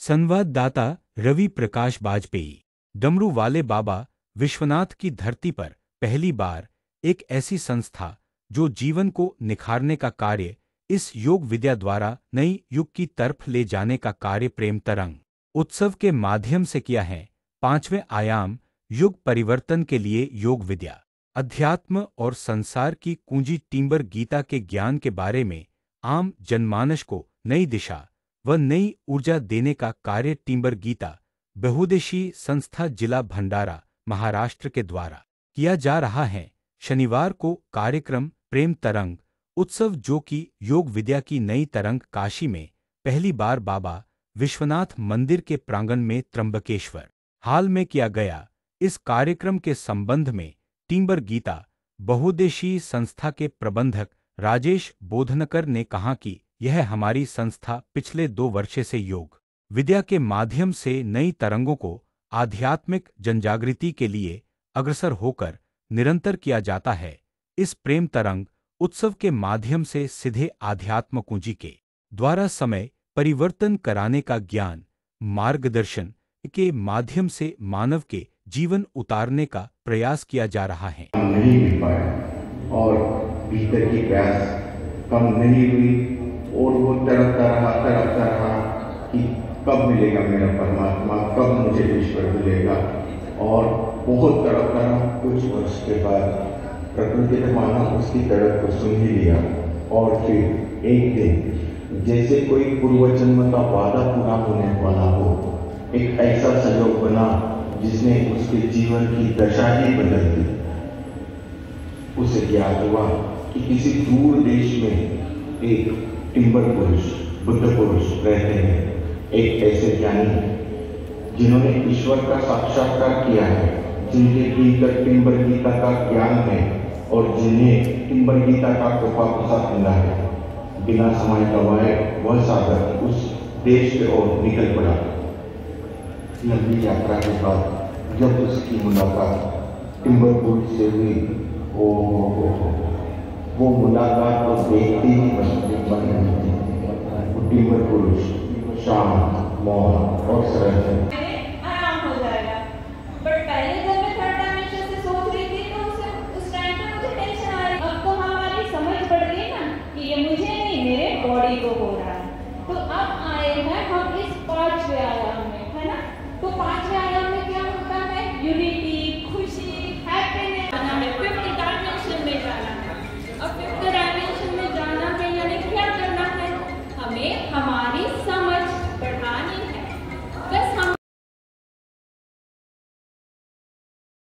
संवाददाता रवि प्रकाश वाजपेयी। डमरू वाले बाबा विश्वनाथ की धरती पर पहली बार एक ऐसी संस्था जो जीवन को निखारने का कार्य, इस योग विद्या द्वारा नई युग की तरफ ले जाने का कार्य प्रेम तरंग उत्सव के माध्यम से किया है। पांचवें आयाम युग परिवर्तन के लिए योग विद्या, अध्यात्म और संसार की कुंजी टिम्बर गीता के ज्ञान के बारे में आम जनमानस को नई दिशा व नई ऊर्जा देने का कार्य टिम्बर गीता बहुउद्देशीय संस्था जिला भंडारा महाराष्ट्र के द्वारा किया जा रहा है। शनिवार को कार्यक्रम प्रेम तरंग उत्सव, जो कि योग विद्या की नई तरंग काशी में पहली बार बाबा विश्वनाथ मंदिर के प्रांगण में त्र्यंबकेश्वर हाल में किया गया। इस कार्यक्रम के संबंध में टिम्बर गीता बहुउद्देशीय संस्था के प्रबंधक राजेश बोधनकर ने कहा कि यह हमारी संस्था पिछले 2 वर्ष से योग विद्या के माध्यम से नई तरंगों को आध्यात्मिक जनजागृति के लिए अग्रसर होकर निरंतर किया जाता है। इस प्रेम तरंग उत्सव के माध्यम से सीधे आध्यात्म कुंजी के द्वारा समय परिवर्तन कराने का ज्ञान मार्गदर्शन के माध्यम से मानव के जीवन उतारने का प्रयास किया जा रहा है। नहीं मिल पाया और भीतर की प्यास कम नहीं हुई और वो तड़पता रहा कि कब मिलेगा मेरा परमात्मा, कब मुझे ईश्वर मिलेगा। और बहुत तड़पता रहा। कुछ वर्ष के बाद प्रकृति ने माना उसकी तड़प को सुन ही लिया और फिर एक दिन जैसे कोई पूर्व जन्म का वादा पूरा होने वाला हो, एक ऐसा संयोग बना जिसने उसके जीवन की दशा ही बदल दी। उसे ज्ञात हुआ कि किसी दूर देश में एक टिम्बर पुरुष, बुद्ध पुरुष रहते हैं, एक ऐसे ज्ञानी जिन्होंने ईश्वर का साक्षात्कार किया है, जिनके भीतर टिम्बर गीता का ज्ञान है और जिन्हें टिम्बर गीता का कृपा प्रसाद मिला है। बिना समय गंवाए वह साधक उस देश की ओर निकल पड़ा। लंबी यात्रा के बाद जब उसकी मुलाकात टिम्बर पुरुष से हुई, वो मुलाकात को देखते ही बन गई थी। टिम्बर पुरुष शांत, मौन और सरल है।